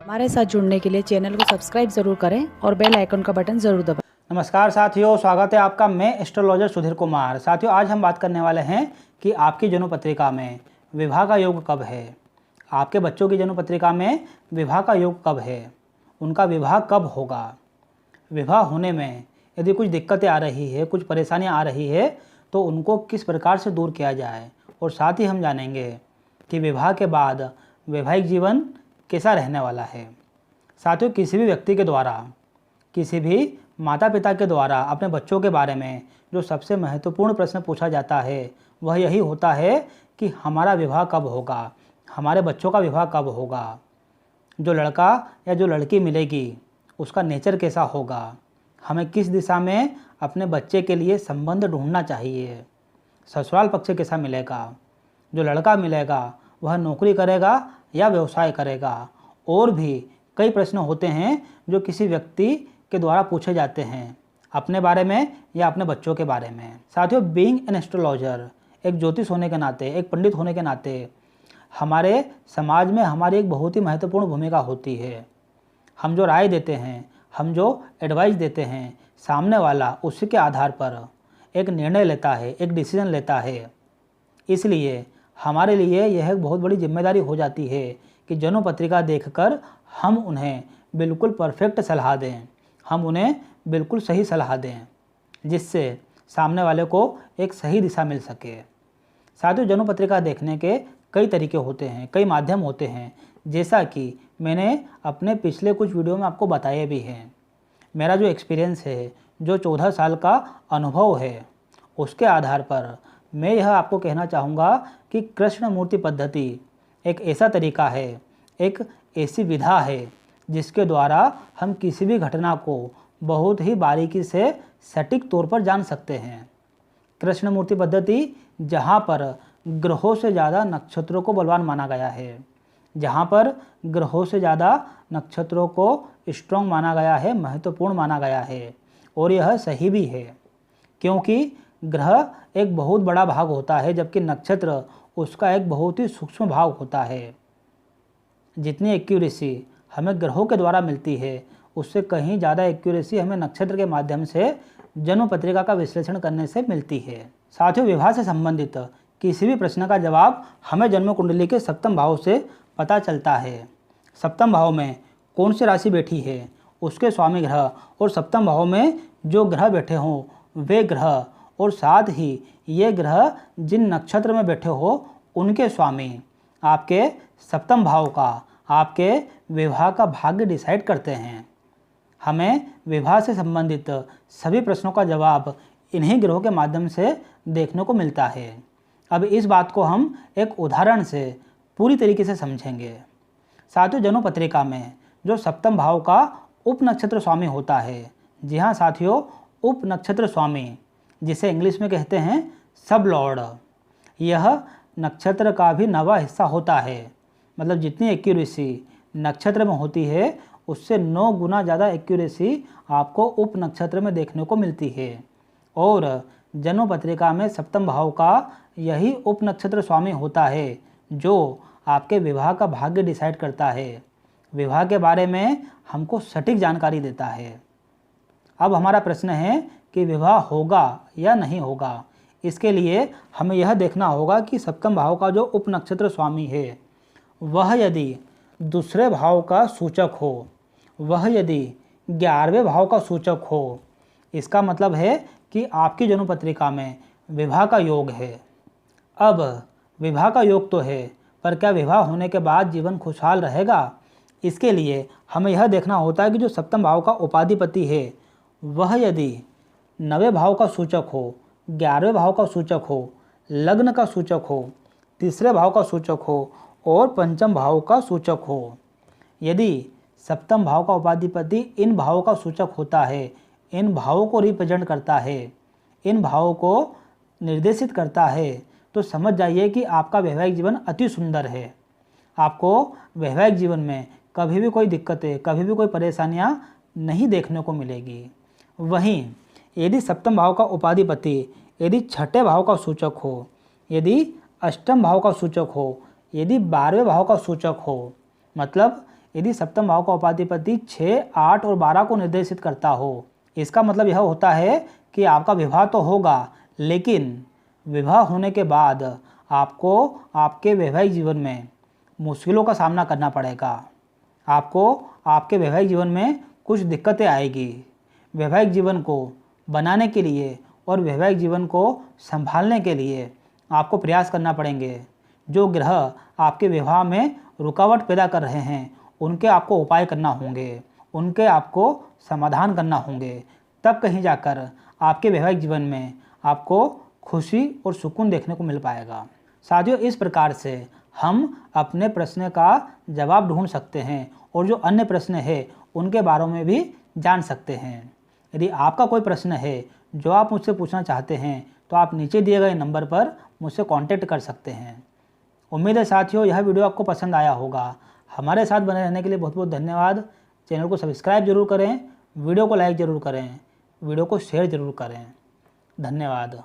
हमारे साथ जुड़ने के लिए चैनल को सब्सक्राइब जरूर करें और बेल आइकन का बटन जरूर दबाएं। नमस्कार साथियों, स्वागत है आपका। मैं एस्ट्रोलॉजर सुधीर कुमार। साथियों, आज हम बात करने वाले हैं कि आपकी जन्म पत्रिका में विवाह का योग कब है। आपके बच्चों की जन्म पत्रिका में विवाह का योग कब है, उनका विवाह कब होगा। विवाह होने में यदि कुछ दिक्कतें आ रही है, कुछ परेशानियां आ रही है, तो उनको किस प्रकार से दूर किया जाए। और साथ ही हम जानेंगे कि विवाह के बाद वैवाहिक जीवन कैसा रहने वाला है। साथियों, किसी भी व्यक्ति के द्वारा, किसी भी माता पिता के द्वारा अपने बच्चों के बारे में जो सबसे महत्वपूर्ण प्रश्न पूछा जाता है वह यही होता है कि हमारा विवाह कब होगा, हमारे बच्चों का विवाह कब होगा, जो लड़का या जो लड़की मिलेगी उसका नेचर कैसा होगा, हमें किस दिशा में अपने बच्चे के लिए संबंध ढूंढना चाहिए, ससुराल पक्ष कैसा मिलेगा, जो लड़का मिलेगा वह नौकरी करेगा या व्यवसाय करेगा। और भी कई प्रश्न होते हैं जो किसी व्यक्ति के द्वारा पूछे जाते हैं अपने बारे में या अपने बच्चों के बारे में। साथियों, बीइंग एन एस्ट्रोलॉजर, एक ज्योतिष होने के नाते, एक पंडित होने के नाते हमारे समाज में हमारी एक बहुत ही महत्वपूर्ण भूमिका होती है। हम जो राय देते हैं, हम जो एडवाइस देते हैं, सामने वाला उसी के आधार पर एक निर्णय लेता है, एक डिसीजन लेता है। इसलिए हमारे लिए यह एक बहुत बड़ी जिम्मेदारी हो जाती है कि जन्म पत्रिका देखकर हम उन्हें बिल्कुल परफेक्ट सलाह दें, हम उन्हें बिल्कुल सही सलाह दें, जिससे सामने वाले को एक सही दिशा मिल सके। साथियों, जन्म पत्रिका देखने के कई तरीके होते हैं, कई माध्यम होते हैं, जैसा कि मैंने अपने पिछले कुछ वीडियो में आपको बताए भी हैं। मेरा जो एक्सपीरियंस है, जो 14 साल का अनुभव है, उसके आधार पर मैं यह आपको कहना चाहूँगा कि कृष्ण मूर्ति पद्धति एक ऐसा तरीका है, एक ऐसी विधा है जिसके द्वारा हम किसी भी घटना को बहुत ही बारीकी से सटीक तौर पर जान सकते हैं। कृष्ण मूर्ति पद्धति जहाँ पर ग्रहों से ज़्यादा नक्षत्रों को बलवान माना गया है, जहाँ पर ग्रहों से ज़्यादा नक्षत्रों को स्ट्रॉन्ग माना गया है, महत्वपूर्ण माना गया है। और यह सही भी है, क्योंकि ग्रह एक बहुत बड़ा भाग होता है जबकि नक्षत्र उसका एक बहुत ही सूक्ष्म भाग होता है। जितनी एक्यूरेसी हमें ग्रहों के द्वारा मिलती है, उससे कहीं ज़्यादा एक्यूरेसी हमें नक्षत्र के माध्यम से जन्म पत्रिका का विश्लेषण करने से मिलती है। साथियों, विवाह से संबंधित किसी भी प्रश्न का जवाब हमें जन्म कुंडली के सप्तम भाव से पता चलता है। सप्तम भाव में कौन सी राशि बैठी है, उसके स्वामी ग्रह, और सप्तम भाव में जो ग्रह बैठे हों वे ग्रह, और साथ ही ये ग्रह जिन नक्षत्र में बैठे हो उनके स्वामी आपके सप्तम भाव का, आपके विवाह का भाग्य डिसाइड करते हैं। हमें विवाह से संबंधित सभी प्रश्नों का जवाब इन्हीं ग्रहों के माध्यम से देखने को मिलता है। अब इस बात को हम एक उदाहरण से पूरी तरीके से समझेंगे। साथियों, जन्म पत्रिका में जो सप्तम भाव का उप नक्षत्र स्वामी होता है, जी हाँ साथियों, उप नक्षत्र स्वामी, जिसे इंग्लिश में कहते हैं सब लॉर्ड, यह नक्षत्र का भी 9वां हिस्सा होता है। मतलब जितनी एक्यूरेसी नक्षत्र में होती है उससे 9 गुना ज़्यादा एक्यूरेसी आपको उप नक्षत्र में देखने को मिलती है। और जन्म पत्रिका में सप्तम भाव का यही उप नक्षत्र स्वामी होता है जो आपके विवाह का भाग्य डिसाइड करता है, विवाह के बारे में हमको सटीक जानकारी देता है। अब हमारा प्रश्न है कि विवाह होगा या नहीं होगा। इसके लिए हमें यह देखना होगा कि सप्तम भाव का जो उप नक्षत्र स्वामी है वह यदि दूसरे भाव का सूचक हो, वह यदि 11वें भाव का सूचक हो, इसका मतलब है कि आपकी जन्म पत्रिका में विवाह का योग है। अब विवाह का योग तो है, पर क्या विवाह होने के बाद जीवन खुशहाल रहेगा? इसके लिए हमें यह देखना होता है कि जो सप्तम भाव का उपाधिपति है वह यदि 9वें भाव का सूचक हो, 11वें भाव का सूचक हो, लग्न का सूचक हो, तीसरे भाव का सूचक हो और पंचम भाव का सूचक हो। यदि सप्तम भाव का उपाधिपति इन भावों का सूचक होता है, इन भावों को रिप्रेजेंट करता है, इन भावों को निर्देशित करता है, तो समझ जाइए कि आपका वैवाहिक जीवन अति सुंदर है। आपको वैवाहिक जीवन में कभी भी कोई दिक्कतें, कभी भी कोई परेशानियां नहीं देखने को मिलेगी। वहीं यदि सप्तम भाव का उपाधिपति यदि 6ठे भाव का सूचक हो, यदि अष्टम भाव का सूचक हो, यदि 12वें भाव का सूचक हो, मतलब यदि सप्तम भाव का उपाधिपति 6, 8 और 12 को निर्देशित करता हो, इसका मतलब यह होता है कि आपका विवाह तो होगा, लेकिन विवाह होने के बाद आपको आपके वैवाहिक जीवन में मुश्किलों का सामना करना पड़ेगा। आपको आपके वैवाहिक जीवन में कुछ दिक्कतें आएगी। वैवाहिक जीवन को बनाने के लिए और वैवाहिक जीवन को संभालने के लिए आपको प्रयास करना पड़ेंगे। जो ग्रह आपके विवाह में रुकावट पैदा कर रहे हैं, उनके आपको उपाय करना होंगे, उनके आपको समाधान करना होंगे। तब कहीं जाकर आपके वैवाहिक जीवन में आपको खुशी और सुकून देखने को मिल पाएगा। साथियों, इस प्रकार से हम अपने प्रश्न का जवाब ढूंढ सकते हैं और जो अन्य प्रश्न है उनके बारे में भी जान सकते हैं। यदि आपका कोई प्रश्न है जो आप मुझसे पूछना चाहते हैं तो आप नीचे दिए गए नंबर पर मुझसे कांटेक्ट कर सकते हैं। उम्मीद है साथियों यह वीडियो आपको पसंद आया होगा। हमारे साथ बने रहने के लिए बहुत बहुत धन्यवाद। चैनल को सब्सक्राइब जरूर करें, वीडियो को लाइक ज़रूर करें, वीडियो को शेयर ज़रूर करें। धन्यवाद।